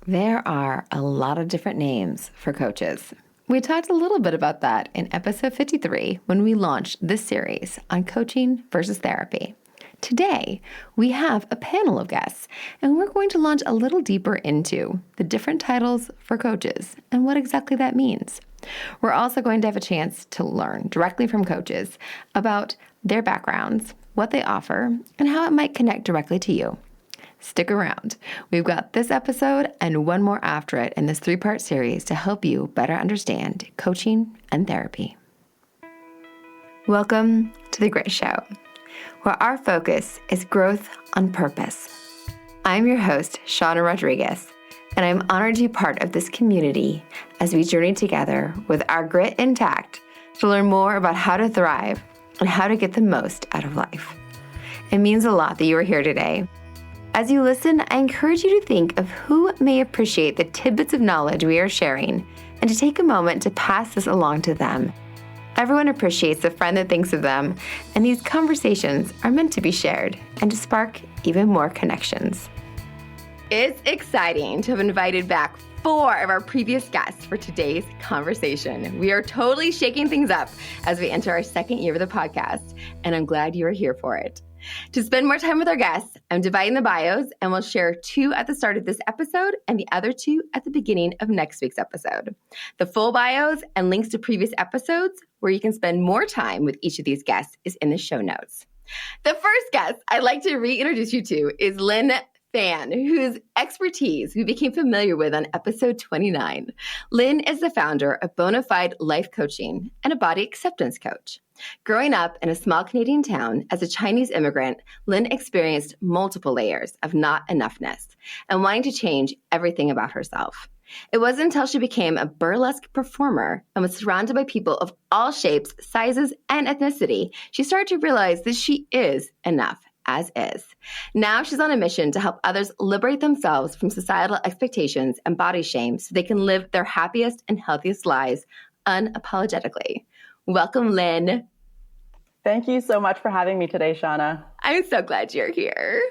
There are a lot of different names for coaches. We talked a little bit about that in episode 53 when we launched this series on coaching versus therapy. Today, we have a panel of guests, and we're going to launch a little deeper into the different titles for coaches and what exactly that means. We're also going to have a chance to learn directly from coaches about their backgrounds, what they offer, and how it might connect directly to you. Stick around. We've got this episode and one more after it in this 3-part series to help you better understand coaching and therapy. Welcome to The Grit Show, where our focus is growth on purpose. I'm your host, Shauna Rodriguez, and I'm honored to be part of this community as we journey together with our grit intact to learn more about how to thrive and how to get the most out of life. It means a lot that you are here today. As you listen, I encourage you to think of who may appreciate the tidbits of knowledge we are sharing and to take a moment to pass this along to them. Everyone appreciates a friend that thinks of them, and these conversations are meant to be shared and to spark even more connections. It's exciting to have invited back 4 of our previous guests for today's conversation. We are totally shaking things up as we enter our 2nd year of the podcast, and I'm glad you are here for it. To spend more time with our guests, I'm dividing the bios, and we'll share 2 at the start of this episode and the other 2 at the beginning of next week's episode. The full bios and links to previous episodes where you can spend more time with each of these guests is in the show notes. The first guest I'd like to reintroduce you to is Linh, whose expertise we became familiar with on episode 29. Linh is the founder of Bona Fide Life Coaching and a body acceptance coach. Growing up in a small Canadian town as a Chinese immigrant, Linh experienced multiple layers of not enoughness and wanting to change everything about herself. It wasn't until she became a burlesque performer and was surrounded by people of all shapes, sizes, and ethnicity, she started to realize that she is enough as is. Now she's on a mission to help others liberate themselves from societal expectations and body shame so they can live their happiest and healthiest lives unapologetically. Welcome, Linh. Thank you so much for having me today, Shauna. I'm so glad you're here.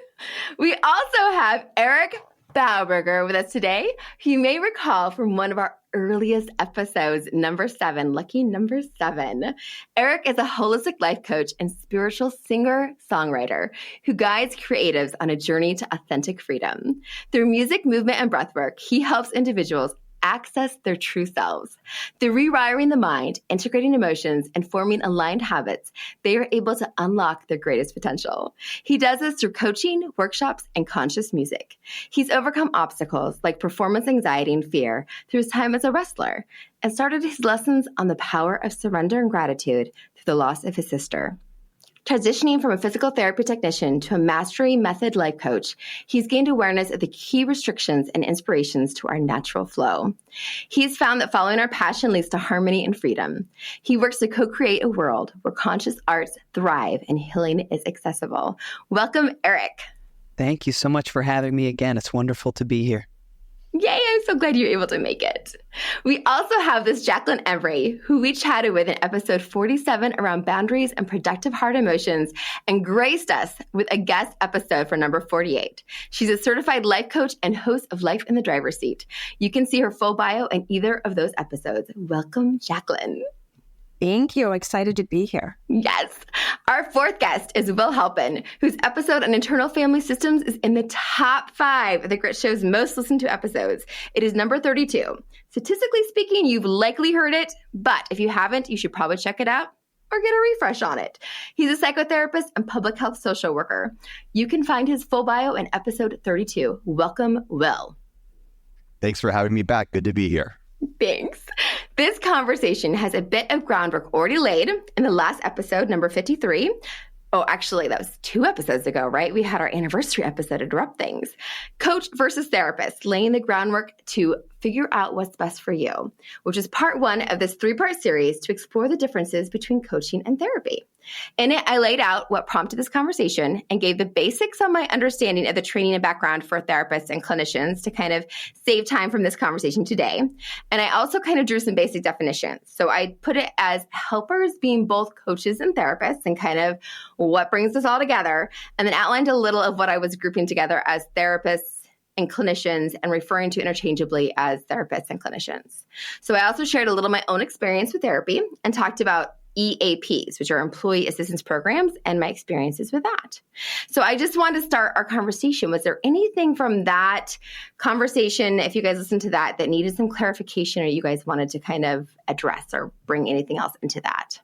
We also have Eric Bauberger with us today, who you may recall from one of our earliest episodes, number 7, lucky number 7. Eric is a holistic life coach and spiritual singer-songwriter who guides creatives on a journey to authentic freedom. Through music, movement, and breathwork, he helps individuals access their true selves. Through rewiring the mind, integrating emotions, and forming aligned habits, they are able to unlock their greatest potential. He does this through coaching, workshops, and conscious music. He's overcome obstacles like performance anxiety and fear through his time as a wrestler and started his lessons on the power of surrender and gratitude through the loss of his sister. Transitioning from a physical therapy technician to a mastery method life coach, he's gained awareness of the key restrictions and inspirations to our natural flow. He's found that following our passion leads to harmony and freedom. He works to co-create a world where conscious arts thrive and healing is accessible. Welcome, Eric. Thank you so much for having me again. It's wonderful to be here. Yay, I'm so glad you're able to make it. We also have this Jacqueline Emery, who we chatted with in episode 47 around boundaries and productive heart emotions, and graced us with a guest episode for number 48. She's a certified life coach and host of Life in the Driver's Seat. You can see her full bio in either of those episodes. Welcome, Jacqueline. Thank you. Excited to be here. Yes. Our 4th guest is Will Halpin, whose episode on internal family systems is in the top 5 of the Grit Show's most listened to episodes. It is number 32. Statistically speaking, you've likely heard it, but if you haven't, you should probably check it out or get a refresh on it. He's a psychotherapist and public health social worker. You can find his full bio in episode 32. Welcome, Will. Thanks for having me back. Good to be here. Thanks. This conversation has a bit of groundwork already laid in the last episode, number 53. Oh, actually, that was 2 episodes ago, right? We had our anniversary episode to drop things. Coach versus therapist, laying the groundwork to figure out what's best for you, which is part 1 of this 3-part series to explore the differences between coaching and therapy. In it, I laid out what prompted this conversation and gave the basics on my understanding of the training and background for therapists and clinicians to kind of save time from this conversation today. And I also kind of drew some basic definitions. So I put it as helpers being both coaches and therapists and kind of what brings us all together, and then outlined a little of what I was grouping together as therapists and clinicians and referring to interchangeably as therapists and clinicians. So I also shared a little of my own experience with therapy and talked about EAPs, which are employee assistance programs, and my experiences with that. So I just wanted to start our conversation. Was there anything from that conversation, if you guys listened to that, that needed some clarification or you guys wanted to kind of address or bring anything else into that?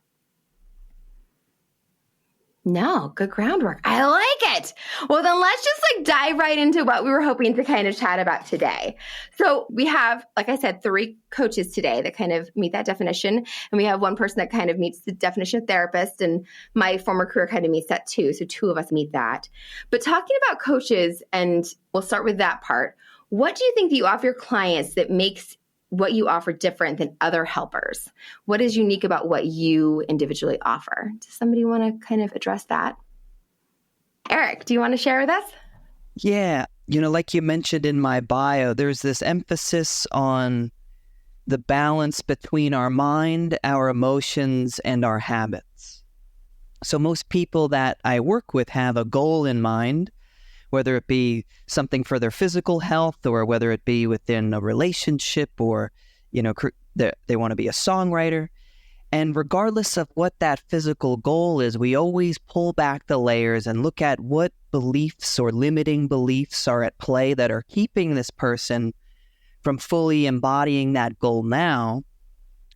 No, good groundwork. I like it. Well, then let's just dive right into what we were hoping to kind of chat about today. So we have, like I said, 3 coaches today that kind of meet that definition. And we have one person that kind of meets the definition of therapist. And my former career kind of meets that too. So 2 of us meet that. But talking about coaches, and we'll start with that part. What do you think that you offer your clients that makes what you offer different than other helpers? What is unique about what you individually offer? Does somebody want to kind of address that? Eric, do you want to share with us? Yeah. Like you mentioned in my bio, there's this emphasis on the balance between our mind, our emotions, and our habits. So most people that I work with have a goal in mind, whether it be something for their physical health or whether it be within a relationship or, they want to be a songwriter. And regardless of what that physical goal is, we always pull back the layers and look at what beliefs or limiting beliefs are at play that are keeping this person from fully embodying that goal now,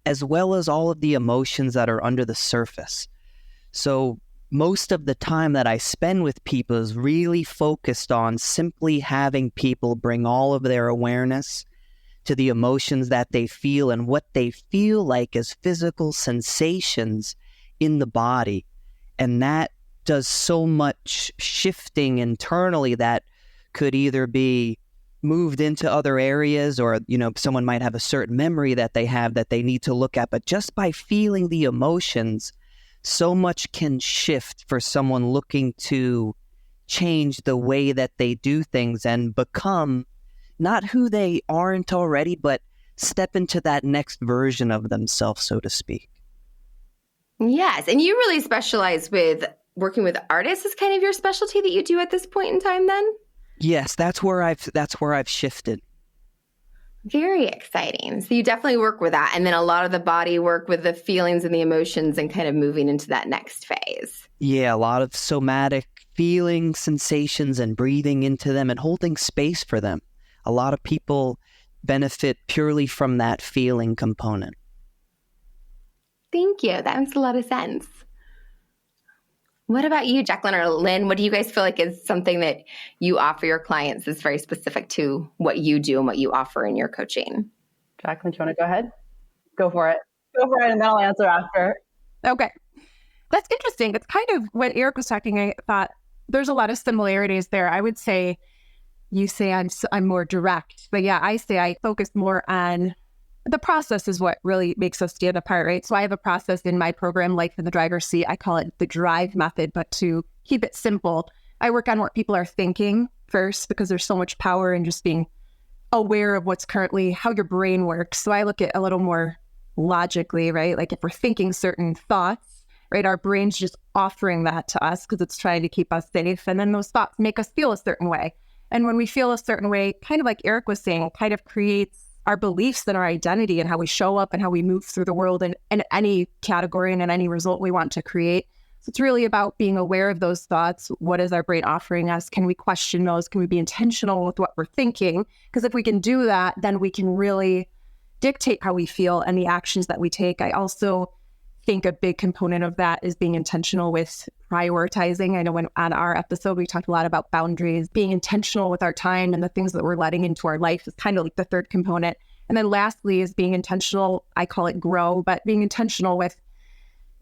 as well as all of the emotions that are under the surface. So most of the time that I spend with people is really focused on simply having people bring all of their awareness to the emotions that they feel and what they feel like as physical sensations in the body. And that does so much shifting internally that could either be moved into other areas or, someone might have a certain memory that they have that they need to look at. But just by feeling the emotions, so much can shift for someone looking to change the way that they do things and become not who they aren't already, but step into that next version of themselves, so to speak. Yes. And you really specialize with working with artists is kind of your specialty that you do at this point in time then? Yes, that's where I've shifted. Very exciting. So you definitely work with that. And then a lot of the body work with the feelings and the emotions and kind of moving into that next phase. Yeah, a lot of somatic feelings, sensations, and breathing into them and holding space for them. A lot of people benefit purely from that feeling component. Thank you. That makes a lot of sense. What about you, Jacqueline or Lynn? What do you guys feel like is something that you offer your clients that's very specific to what you do and what you offer in your coaching? Jacqueline, do you want to go ahead? Go for it. Go for it, and then I'll answer after. Okay. That's interesting. It's kind of when Eric was talking, I thought there's a lot of similarities there. I would say, you say I'm more direct, but yeah, I say I focus more on the process is what really makes us stand apart, right? So I have a process in my program, Life in the Driver's Seat. I call it the drive method, but to keep it simple, I work on what people are thinking first because there's so much power in just being aware of what's currently, how your brain works. So I look at a little more logically, right? Like if we're thinking certain thoughts, right? Our brain's just offering that to us because it's trying to keep us safe. And then those thoughts make us feel a certain way. And when we feel a certain way, kind of like Eric was saying, kind of creates our beliefs and our identity and how we show up and how we move through the world in any category and in any result we want to create. So it's really about being aware of those thoughts. What is our brain offering us? Can we question those? Can we be intentional with what we're thinking? Because if we can do that, then we can really dictate how we feel and the actions that we take. I also think a big component of that is being intentional with prioritizing. I know on our episode, we talked a lot about boundaries, being intentional with our time and the things that we're letting into our life is kind of like the third component. And then lastly is being intentional. I call it grow, but being intentional with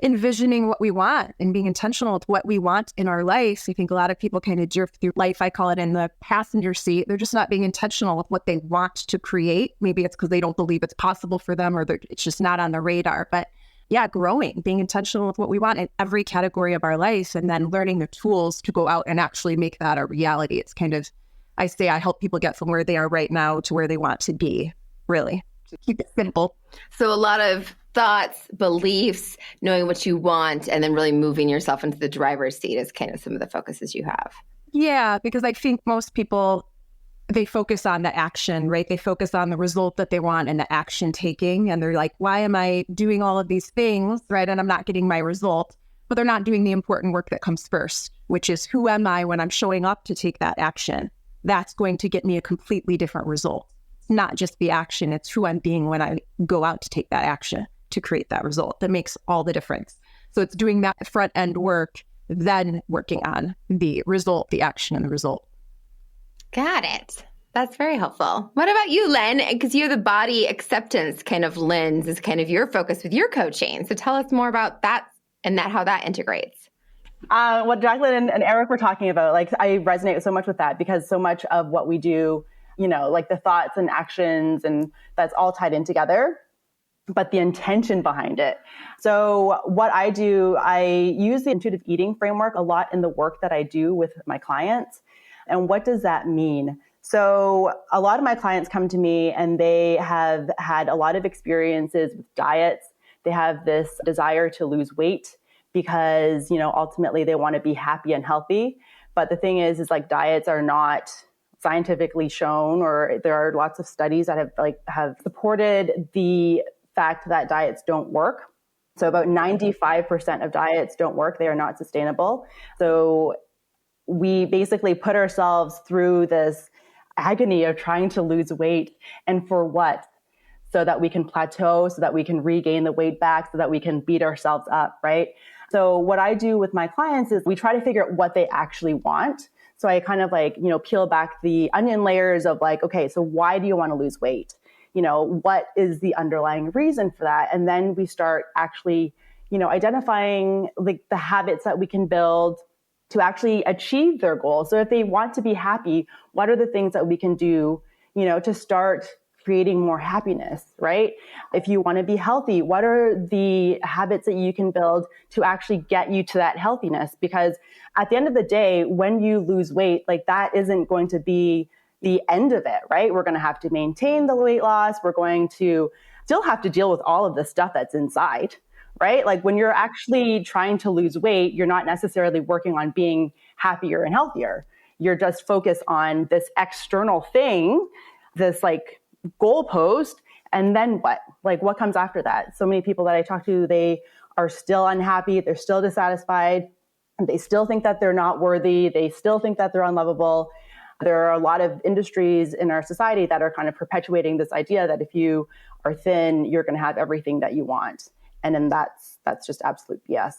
envisioning what we want and being intentional with what we want in our life. I think a lot of people kind of drift through life. I call it in the passenger seat. They're just not being intentional with what they want to create. Maybe it's because they don't believe it's possible for them or it's just not on the radar. But yeah, growing, being intentional with what we want in every category of our life, and then learning the tools to go out and actually make that a reality. It's kind of, I say I help people get from where they are right now to where they want to be, really, to keep it simple. So a lot of thoughts, beliefs, knowing what you want, and then really moving yourself into the driver's seat is kind of some of the focuses you have. Yeah, because I think most people they focus on the action, right? They focus on the result that they want and the action taking. And they're like, why am I doing all of these things, right? And I'm not getting my result, but they're not doing the important work that comes first, which is who am I when I'm showing up to take that action? That's going to get me a completely different result. It's not just the action, it's who I'm being when I go out to take that action to create that result. That makes all the difference. So it's doing that front end work, then working on the result, the action and the result. Got it. That's very helpful. What about you, Lynn? Because you have the body acceptance kind of lens is kind of your focus with your coaching. So tell us more about that and how that integrates. What Jacqueline and Eric were talking about, like I resonate so much with that because so much of what we do, like the thoughts and actions and that's all tied in together, but the intention behind it. So what I do, I use the intuitive eating framework a lot in the work that I do with my clients. And what does that mean? So a lot of my clients come to me and they have had a lot of experiences with diets. They have this desire to lose weight because, ultimately they want to be happy and healthy. But the thing is like diets are not scientifically shown, or there are lots of studies that have supported the fact that diets don't work. So about 95% of diets don't work. They are not sustainable. So we basically put ourselves through this agony of trying to lose weight. And for what? So that we can plateau, so that we can regain the weight back, so that we can beat ourselves up, right? So what I do with my clients is we try to figure out what they actually want. So I kind of peel back the onion layers of okay, so why do you want to lose weight? What is the underlying reason for that? And then we start actually, identifying the habits that we can build to actually achieve their goals. So if they want to be happy, what are the things that we can do, to start creating more happiness, right? If you want to be healthy, what are the habits that you can build to actually get you to that healthiness? Because at the end of the day, when you lose weight, that isn't going to be the end of it, right? We're going to have to maintain the weight loss. We're going to still have to deal with all of the stuff that's inside, right? When you're actually trying to lose weight, you're not necessarily working on being happier and healthier. You're just focused on this external thing, this goalpost, and then what? What comes after that? So many people that I talk to, they are still unhappy. They're still dissatisfied. And they still think that they're not worthy. They still think that they're unlovable. There are a lot of industries in our society that are kind of perpetuating this idea that if you are thin, you're going to have everything that you want. And then that's just absolute BS.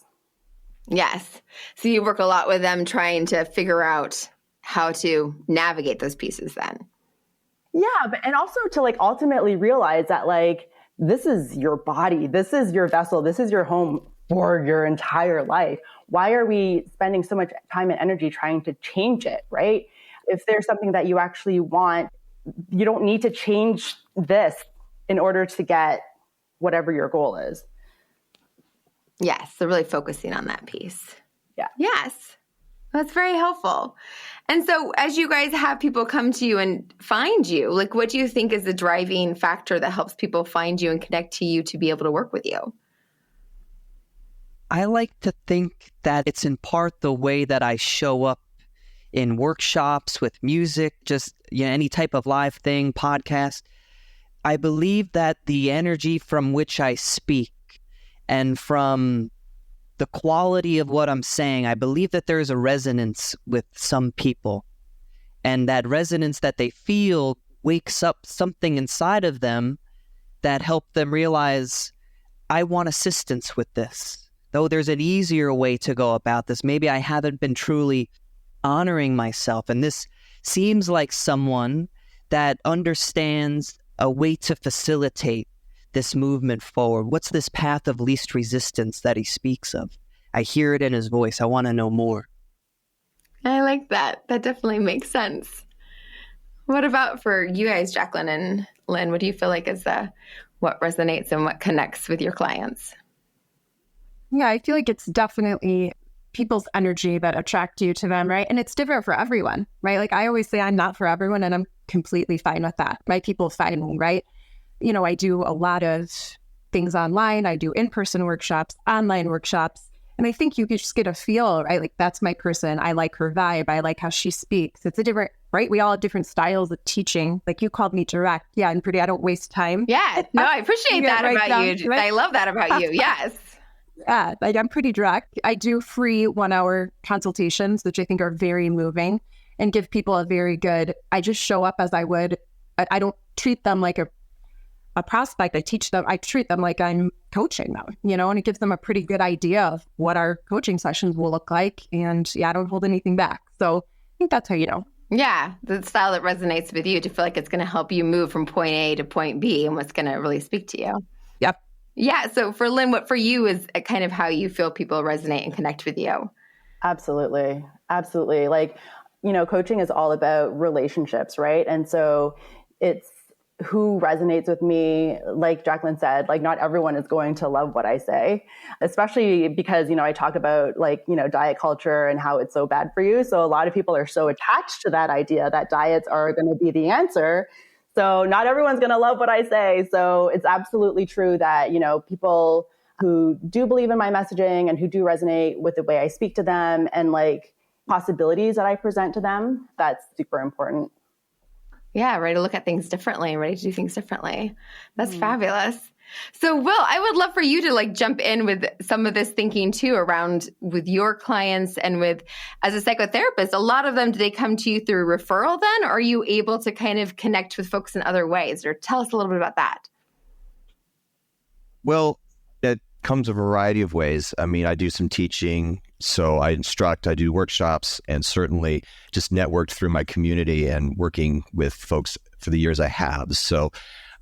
Yes. So you work a lot with them trying to figure out how to navigate those pieces then. Yeah, and also to ultimately realize that this is your body, this is your vessel, this is your home for your entire life. Why are we spending so much time and energy trying to change it, right? If there's something that you actually want, you don't need to change this in order to get whatever your goal is. Yes, so really focusing on that piece. Yeah. Yes, that's very helpful. And so as you guys have people come to you and find you, what do you think is the driving factor that helps people find you and connect to you to be able to work with you? I like to think that it's in part the way that I show up in workshops, with music, just any type of live thing, podcast. I believe that the energy from which I speak and from the quality of what I'm saying, I believe that there's a resonance with some people. And that resonance that they feel wakes up something inside of them that help them realize, I want assistance with this. Though there's an easier way to go about this. Maybe I haven't been truly honoring myself. And this seems like someone that understands a way to facilitate this movement forward. What's this path of least resistance that he speaks of? I hear it in his voice. I want to know more. I like that. That definitely makes sense. What about for you guys, Jacqueline and Lynn? What do you feel like is what resonates and what connects with your clients? Yeah, I feel like it's definitely people's energy that attract you to them, right? And it's different for everyone, right? I always say I'm not for everyone, and I'm completely fine with that. My people find me, right? I do a lot of things online. I do in-person workshops, online workshops. And I think you just get a feel, right? That's my person. I like her vibe. I like how she speaks. It's a different right? We all have different styles of teaching. Like you called me direct. Yeah, and pretty, I don't waste time. Yeah. No, I appreciate that about you. Right? I love that about you. Yes. Yeah, like I'm pretty direct. I do free 1-hour consultations, which I think are very moving and give people a very good, I just show up as I would. I don't treat them like a prospect. I treat them like I'm coaching them, and it gives them a pretty good idea of what our coaching sessions will look like. And yeah, I don't hold anything back. So I think that's how you know. Yeah, the style that resonates with you to feel like it's going to help you move from point A to point B and what's going to really speak to you. Yep. Yeah. So for Lynn, what for you is kind of how you feel people resonate and connect with you? Absolutely. Absolutely. Like, coaching is all about relationships, right? And so it's who resonates with me. Like Jacqueline said, like not everyone is going to love what I say, especially because, I talk about diet culture and how it's so bad for you. So a lot of people are so attached to that idea that diets are going to be the answer. So not everyone's going to love what I say. So it's absolutely true that, people who do believe in my messaging and who do resonate with the way I speak to them and like possibilities that I present to them, that's super important. Yeah, ready to look at things differently, ready to do things differently. That's fabulous. So Will, I would love for you to jump in with some of this thinking too around with your clients and with, as a psychotherapist, a lot of them, do they come to you through referral then? Or are you able to kind of connect with folks in other ways? Or tell us a little bit about that. Well, it comes a variety of ways. I mean, I do some teaching, so I instruct, I do workshops, and certainly just networked through my community and working with folks for the years I have. So,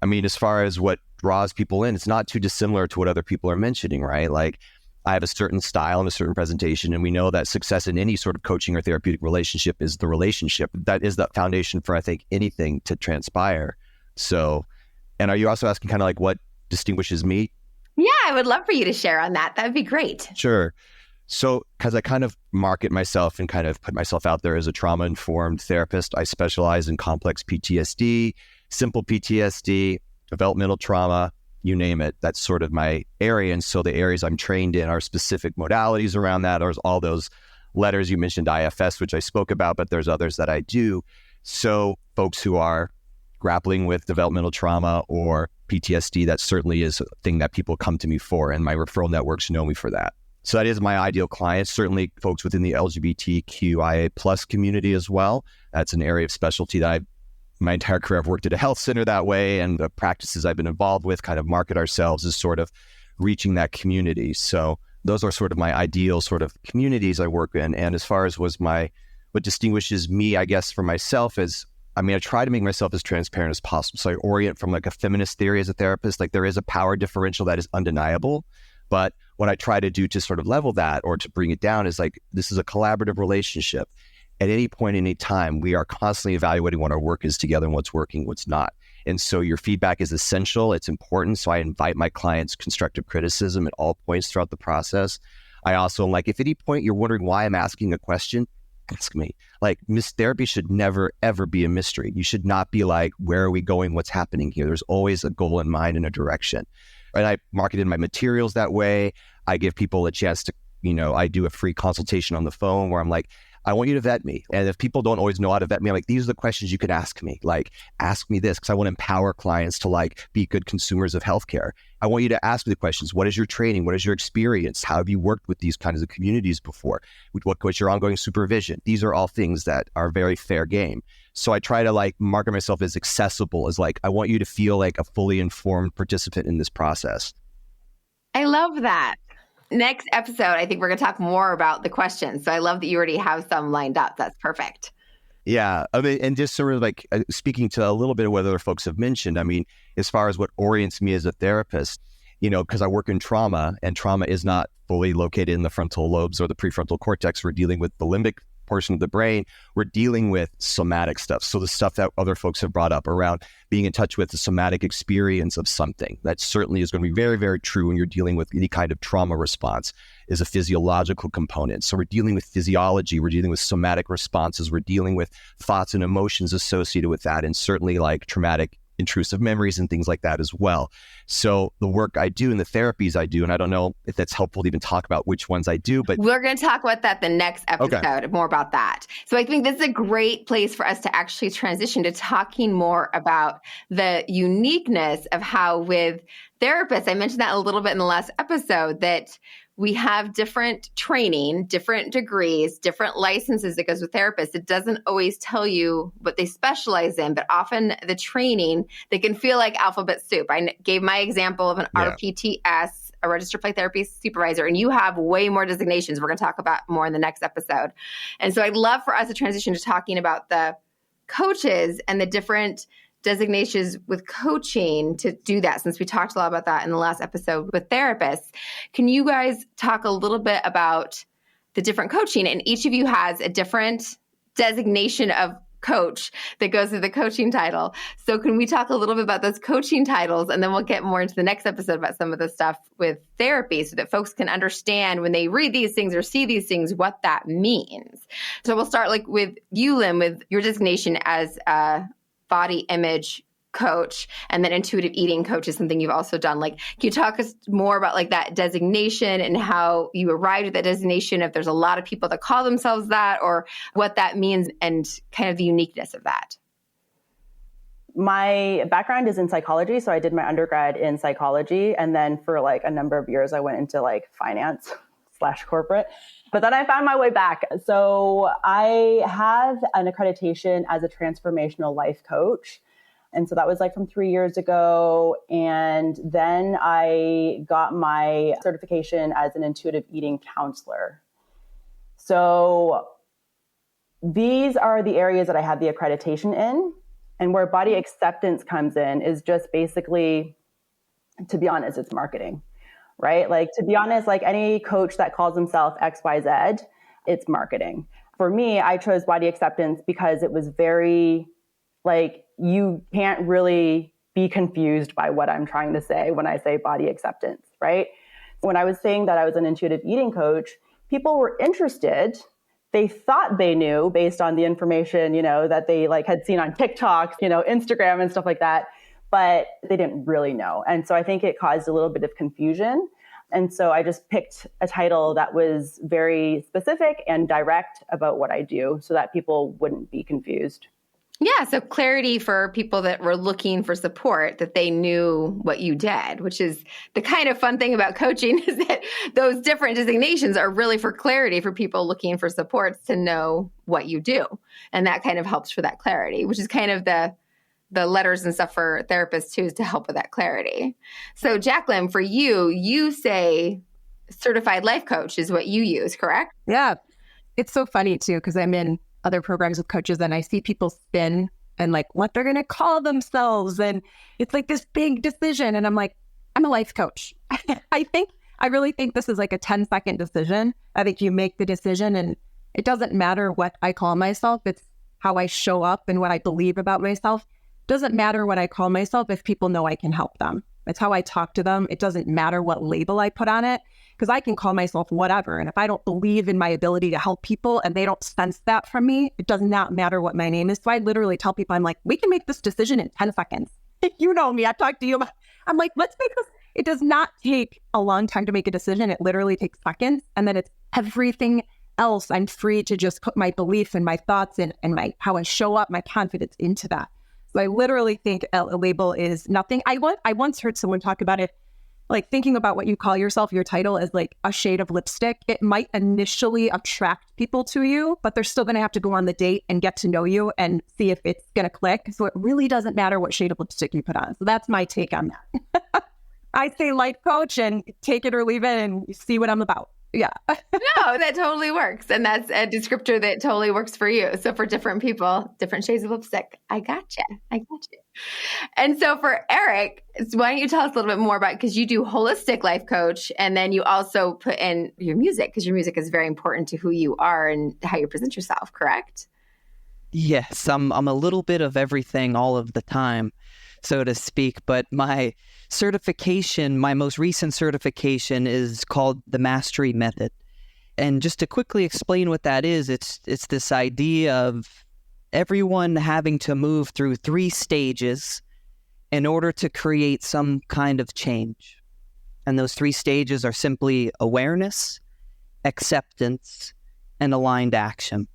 I mean, as far as what draws people in, it's not too dissimilar to what other people are mentioning, right? Like I have a certain style and a certain presentation, and we know that success in any sort of coaching or therapeutic relationship is the relationship. That is the foundation for, I think, anything to transpire. So, and are you also asking kind of like what distinguishes me? Yeah, I would love for you to share on that. That would be great. Sure. So, because I kind of market myself and kind of put myself out there as a trauma-informed therapist, I specialize in complex PTSD, simple PTSD, developmental trauma, you name it. That's sort of my area. And so the areas I'm trained in are specific modalities around that. There's all those letters you mentioned, IFS, which I spoke about, but there's others that I do. So folks who are grappling with developmental trauma or PTSD, that certainly is a thing that people come to me for. And my referral networks know me for that. So that is my ideal client. Certainly folks within the LGBTQIA plus community as well. That's an area of specialty that my entire career I've worked at a health center that way, and the practices I've been involved with kind of market ourselves as sort of reaching that community. So those are sort of my ideal sort of communities I work in. And as far as what distinguishes me, I guess, for myself is, I mean, I try to make myself as transparent as possible. So I orient from like a feminist theory as a therapist. Like there is a power differential that is undeniable. But what I try to do to sort of level that or to bring it down is like, this is a collaborative relationship. At any point, any time, we are constantly evaluating what our work is together and what's working, what's not. And so your feedback is essential. It's important. So I invite my clients constructive criticism at all points throughout the process. I also like, if at any point you're wondering why I'm asking a question, ask me. Like, therapy should never, ever be a mystery. You should not be like, where are we going? What's happening here? There's always a goal in mind and a direction. And I marketed my materials that way. I give people a chance to, I do a free consultation on the phone where I'm like, I want you to vet me. And if people don't always know how to vet me, I'm like, these are the questions you could ask me. Like, ask me this, because I want to empower clients to like be good consumers of healthcare. I want you to ask me the questions. What is your training? What is your experience? How have you worked with these kinds of communities before? What's your ongoing supervision? These are all things that are very fair game. So I try to like market myself as accessible, as like, I want you to feel like a fully informed participant in this process. I love that. Next episode, I think we're going to talk more about the questions. So I love that you already have some lined up. That's perfect. Yeah. I mean, and just sort of like speaking to a little bit of what other folks have mentioned, I mean, as far as what orients me as a therapist, because I work in trauma, and trauma is not fully located in the frontal lobes or the prefrontal cortex. We're dealing with the limbic portion of the brain. We're dealing with somatic stuff. So the stuff that other folks have brought up around being in touch with the somatic experience of something, that certainly is going to be very, very true when you're dealing with any kind of trauma response, is a physiological component. So we're dealing with physiology, we're dealing with somatic responses, we're dealing with thoughts and emotions associated with that, and certainly like traumatic intrusive memories and things like that as well. So the work I do and the therapies I do, and I don't know if that's helpful to even talk about which ones I do, but we're going to talk about that the next episode, more about that. So I think this is a great place for us to actually transition to talking more about the uniqueness of how with therapists, I mentioned that a little bit in the last episode, that we have different training, different degrees, different licenses that goes with therapists. It doesn't always tell you what they specialize in, but often the training, they can feel like alphabet soup. I gave my example of an RPTS, a registered play therapy supervisor, and you have way more designations. We're going to talk about more in the next episode. And so I'd love for us to transition to talking about the coaches and the different designations with coaching to do that, since we talked a lot about that in the last episode with therapists. Can you guys talk a little bit about the different coaching? And each of you has a different designation of coach that goes with the coaching title. So can we talk a little bit about those coaching titles, and then we'll get more into the next episode about some of the stuff with therapy so that folks can understand when they read these things or see these things, what that means. So we'll start like with you, Lynn, with your designation as a body image coach, and then intuitive eating coach is something you've also done. Like, can you talk us more about like that designation and how you arrived at that designation, if there's a lot of people that call themselves that, or what that means and kind of the uniqueness of that? My background is in psychology. So I did my undergrad in psychology. And then for like a number of years, I went into like finance / corporate. But then I found my way back. So I have an accreditation as a transformational life coach. And so that was like from 3 years ago. And then I got my certification as an intuitive eating counselor. So these are the areas that I have the accreditation in. And where body acceptance comes in is just basically, to be honest, it's marketing. Right? Like, to be honest, like any coach that calls himself XYZ, it's marketing. For me, I chose body acceptance because it was very like, you can't really be confused by what I'm trying to say when I say body acceptance, right? When I was saying that I was an intuitive eating coach, people were interested. They thought they knew based on the information, that they like had seen on TikTok, Instagram and stuff like that. But they didn't really know. And so I think it caused a little bit of confusion. And so I just picked a title that was very specific and direct about what I do so that people wouldn't be confused. Yeah, so clarity for people that were looking for support, that they knew what you did, which is the kind of fun thing about coaching, is that those different designations are really for clarity for people looking for supports to know what you do. And that kind of helps for that clarity, which is kind of the letters and stuff for therapists too, is to help with that clarity. So Jacqueline, for you, you say certified life coach is what you use, correct? Yeah. It's so funny too, because I'm in other programs with coaches and I see people spin and like what they're going to call themselves. And it's like this big decision. And I'm like, I'm a life coach. I really think this is like a 10-second decision. I think you make the decision and it doesn't matter what I call myself. It's how I show up and what I believe about myself. Doesn't matter what I call myself if people know I can help them. It's how I talk to them. It doesn't matter what label I put on it, because I can call myself whatever. And if I don't believe in my ability to help people and they don't sense that from me, it does not matter what my name is. So I literally tell people, I'm like, we can make this decision in 10 seconds. You know me, I talk to you. I'm like, let's make this. It does not take a long time to make a decision. It literally takes seconds. And then it's everything else. I'm free to just put my belief and my thoughts and my how I show up, my confidence into that. So I literally think a label is nothing. I once heard someone talk about it, like thinking about what you call yourself, your title as like a shade of lipstick. It might initially attract people to you, but they're still going to have to go on the date and get to know you and see if it's going to click. So it really doesn't matter what shade of lipstick you put on. So that's my take on that. I say life coach and take it or leave it and see what I'm about. Yeah. No, that totally works. And that's a descriptor that totally works for you. So for different people, different shades of lipstick. I gotcha. And so for Eric, why don't you tell us a little bit more about, because you do holistic life coach, and then you also put in your music, because your music is very important to who you are and how you present yourself, correct? Yes, I'm a little bit of everything all of the time, so to speak. But my certification, my most recent certification, is called the Mastery Method. And just to quickly explain what that is, it's this idea of everyone having to move through 3 stages in order to create some kind of change. And those 3 stages are simply awareness, acceptance, and aligned action.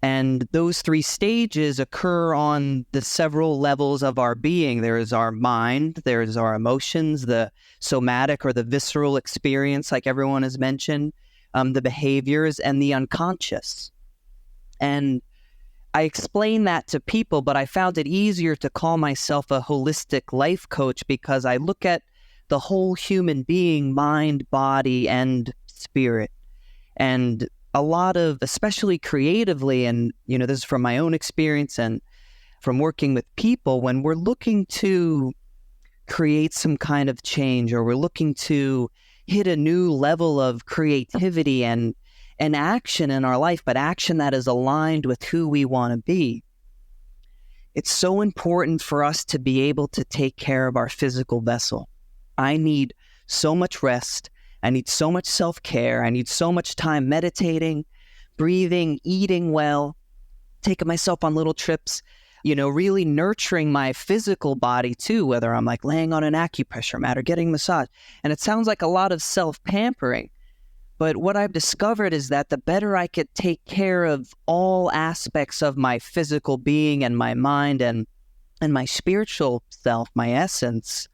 And those 3 stages occur on the several levels of our being. There is our mind, there is our emotions, the somatic or the visceral experience, like everyone has mentioned, the behaviors, and the unconscious. And I explain that to people, but I found it easier to call myself a holistic life coach because I look at the whole human being, mind, body, and spirit. And a lot of, especially creatively, and this is from my own experience and from working with people, when we're looking to create some kind of change, or we're looking to hit a new level of creativity and action in our life, but action that is aligned with who we want to be, it's so important for us to be able to take care of our physical vessel. I need so much rest. I need so much self-care. I need so much time meditating, breathing, eating well, taking myself on little trips, really nurturing my physical body too, whether I'm like laying on an acupressure mat or getting massage. And it sounds like a lot of self-pampering, but what I've discovered is that the better I could take care of all aspects of my physical being and my mind and my spiritual self, my essence,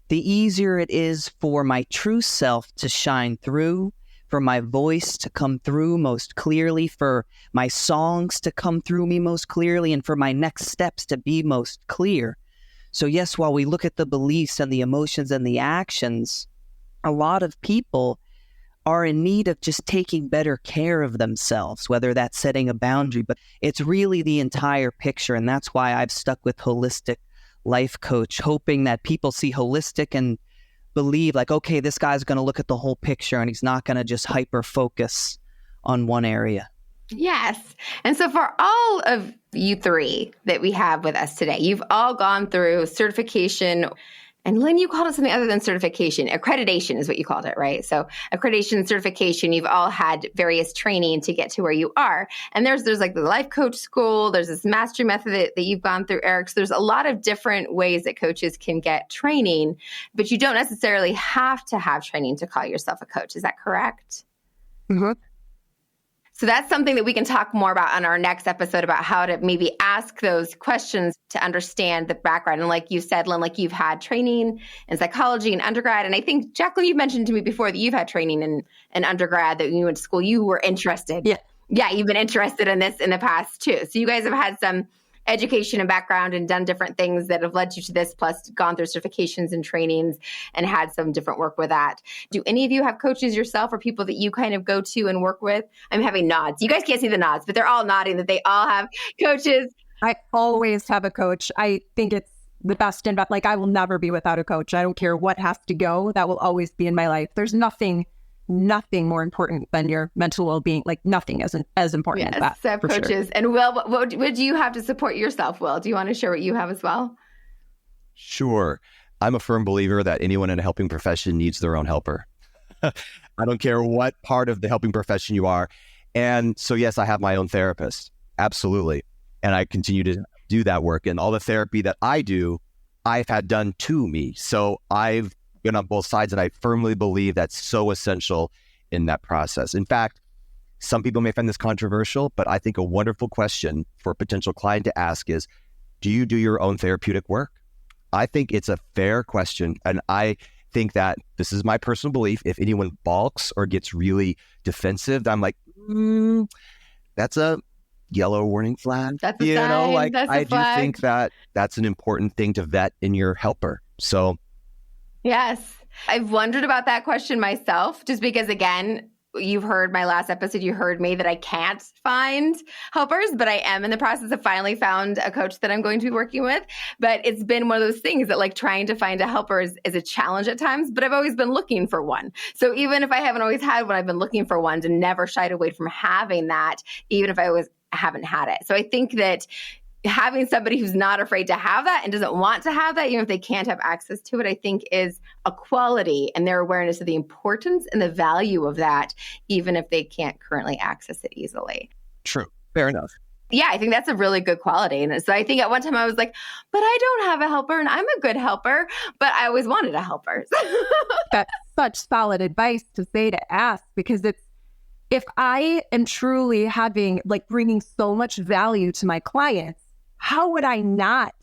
the easier it is for my true self to shine through, for my voice to come through most clearly, for my songs to come through me most clearly, and for my next steps to be most clear. So yes, while we look at the beliefs and the emotions and the actions, a lot of people are in need of just taking better care of themselves, whether that's setting a boundary, but it's really the entire picture. And that's why I've stuck with holistic life coach, hoping that people see holistic and believe like, okay, this guy's going to look at the whole picture and he's not going to just hyper focus on one area. Yes. And so for all of you 3 that we have with us today, you've all gone through certification. And Lynn, you called it something other than certification. Accreditation is what you called it, right? So accreditation, certification, you've all had various training to get to where you are. And there's like the life coach school, there's this mastery method that you've gone through, Eric. So there's a lot of different ways that coaches can get training, but you don't necessarily have to have training to call yourself a coach. Is that correct? Mm-hmm. So that's something that we can talk more about on our next episode, about how to maybe ask those questions to understand the background. And like you said, Lynn, like you've had training in psychology in undergrad. And I think, Jacqueline, you mentioned to me before that you've had training in undergrad, that when you went to school, you were interested. Yeah, you've been interested in this in the past too. So you guys have had some education and background and done different things that have led you to this, plus gone through certifications and trainings and had some different work with that. Do any of you have coaches yourself or people that you kind of go to and work with? I'm having nods. You guys can't see the nods, but they're all nodding that they all have coaches. I always have a coach. I think it's the best like I will never be without a coach. I don't care what has to go. That will always be in my life. There's nothing more important than your mental well-being. Like nothing as important as that. Yes, coaches. Sure. And Will, what do you have to support yourself, Will? Do you want to share what you have as well? Sure. I'm a firm believer that anyone in a helping profession needs their own helper. I don't care what part of the helping profession you are. And so, yes, I have my own therapist. Absolutely. And I continue to do that work. And all the therapy that I do, I've had done to me. So I've been on both sides, and I firmly believe that's so essential in that process. In fact, some people may find this controversial, but I think a wonderful question for a potential client to ask is, do you do your own therapeutic work? I think it's a fair question. And I think that this is my personal belief. If anyone balks or gets really defensive, I'm like, that's a yellow warning flag. That's a sign. I do think that that's an important thing to vet in your helper. So yes. I've wondered about that question myself, just because, again, you've heard my last episode, you heard me that I can't find helpers, but I am in the process of finally found a coach that I'm going to be working with. But it's been one of those things that like trying to find a helper is a challenge at times, but I've always been looking for one. So even if I haven't always had one, I've been looking for one and never shied away from having that, even if I haven't had it. So I think that having somebody who's not afraid to have that and doesn't want to have that, even if they can't have access to it, I think is a quality, and their awareness of the importance and the value of that, even if they can't currently access it easily. True. Fair enough. Yeah, I think that's a really good quality. And so I think at one time I was like, but I don't have a helper and I'm a good helper, but I always wanted a helper. That's such solid advice to say, to ask, because if I am truly having, like, bringing so much value to my clients, how would I not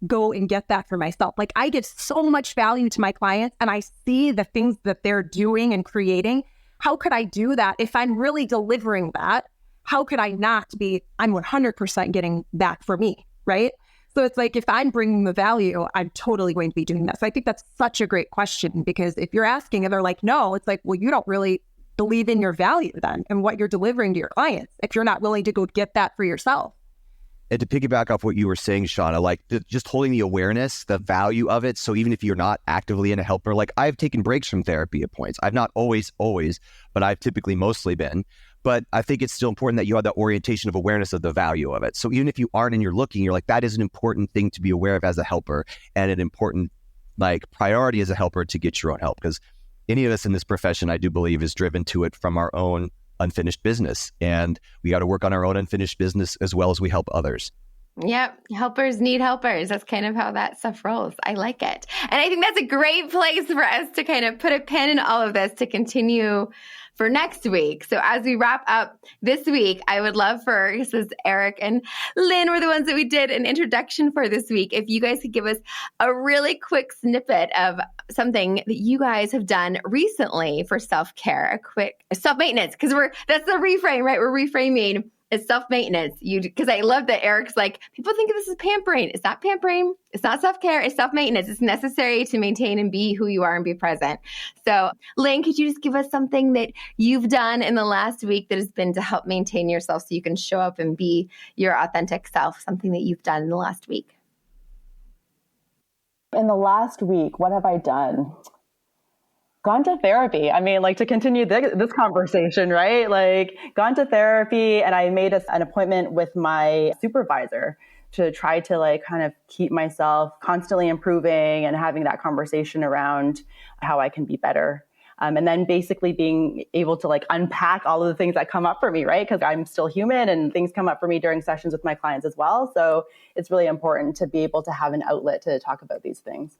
go and get that for myself? Like, I give so much value to my clients and I see the things that they're doing and creating. How could I do that if I'm really delivering that? How could I not be, I'm 100% getting that for me, right? So it's like, if I'm bringing the value, I'm totally going to be doing that. So I think that's such a great question, because if you're asking and they're like, no, it's like, well, you don't really believe in your value then and what you're delivering to your clients if you're not willing to go get that for yourself. And to piggyback off what you were saying, Shauna, like just holding the awareness, the value of it. So even if you're not actively in a helper, like I've taken breaks from therapy at points. I've not always, but I've typically mostly been. But I think it's still important that you have that orientation of awareness of the value of it. So even if you aren't and you're looking, you're like, that is an important thing to be aware of as a helper, and an important like priority as a helper to get your own help. Because any of us in this profession, I do believe, is driven to it from our own unfinished business. And we got to work on our own unfinished business as well as we help others. Yep. Helpers need helpers. That's kind of how that stuff rolls. I like it. And I think that's a great place for us to kind of put a pin in all of this to continue for next week. So as we wrap up this week, I would love for, this is Eric and Lynn were the ones that we did an introduction for this week. If you guys could give us a really quick snippet of something that you guys have done recently for self-care, a quick self-maintenance, because that's the reframe, right? We're reframing. It's self-maintenance. Because I love that Eric's like, people think of this as pampering. It's not pampering. It's not self-care. It's self-maintenance. It's necessary to maintain and be who you are and be present. So Lynn, could you just give us something that you've done in the last week that has been to help maintain yourself so you can show up and be your authentic self, something that you've done in the last week? In the last week, what have I done? Gone to therapy. I mean, like, to continue this conversation, right? Like, gone to therapy, and I made an appointment with my supervisor to try to like kind of keep myself constantly improving and having that conversation around how I can be better. And then basically being able to like unpack all of the things that come up for me, right? Because I'm still human and things come up for me during sessions with my clients as well. So it's really important to be able to have an outlet to talk about these things.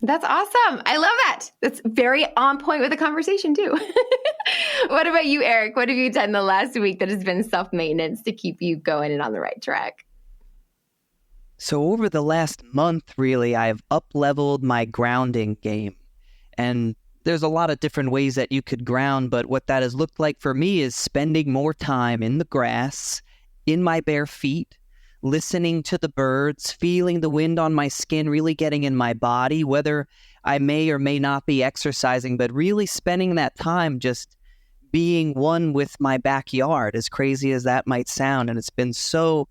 That's awesome. I love that. That's very on point with the conversation too. What about you, Eric? What have you done the last week that has been self-maintenance to keep you going and on the right track? So over the last month, really, I've up-leveled my grounding game. And there's a lot of different ways that you could ground, but what that has looked like for me is spending more time in the grass, in my bare feet, listening to the birds, feeling the wind on my skin, really getting in my body, whether I may or may not be exercising, but really spending that time just being one with my backyard, as crazy as that might sound. And it's been so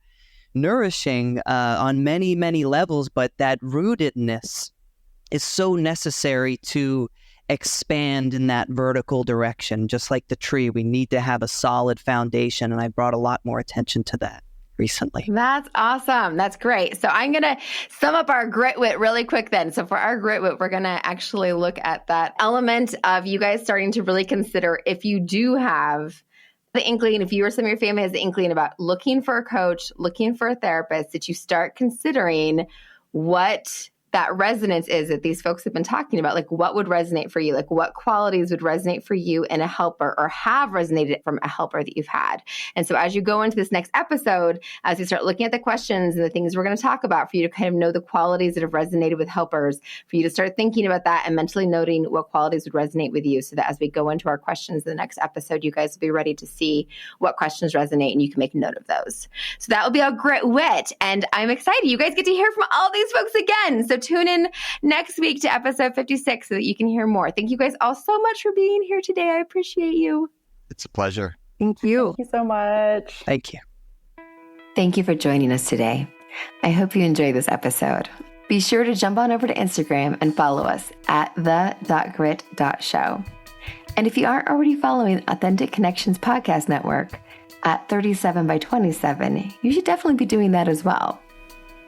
nourishing on many, many levels, but that rootedness is so necessary to expand in that vertical direction. Just like the tree, we need to have a solid foundation, and I brought a lot more attention to that recently. That's awesome. That's great. So I'm going to sum up our grit wit really quick then. So for our grit wit, we're going to actually look at that element of you guys starting to really consider, if you do have the inkling, if you or some of your family has the inkling about looking for a coach, looking for a therapist, that you start considering what that resonance is that these folks have been talking about. Like, what would resonate for you? Like, what qualities would resonate for you in a helper, or have resonated from a helper that you've had? And so as you go into this next episode, as we start looking at the questions and the things we're going to talk about, for you to kind of know the qualities that have resonated with helpers, for you to start thinking about that and mentally noting what qualities would resonate with you, so that as we go into our questions in the next episode, you guys will be ready to see what questions resonate and you can make note of those. So that will be our grit wit. And I'm excited. You guys get to hear from all these folks again. So tune in next week to episode 56 so that you can hear more. Thank you guys all so much for being here today. I appreciate you. It's a pleasure. Thank you. Thank you so much. Thank you. Thank you for joining us today. I hope you enjoyed this episode. Be sure to jump on over to Instagram and follow us at the.grit.show. And if you aren't already following Authentic Connections Podcast Network at 37 by 27, you should definitely be doing that as well.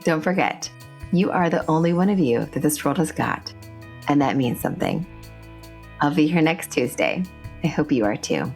Don't forget, you are the only one of you that this world has got, and that means something. I'll be here next Tuesday. I hope you are too.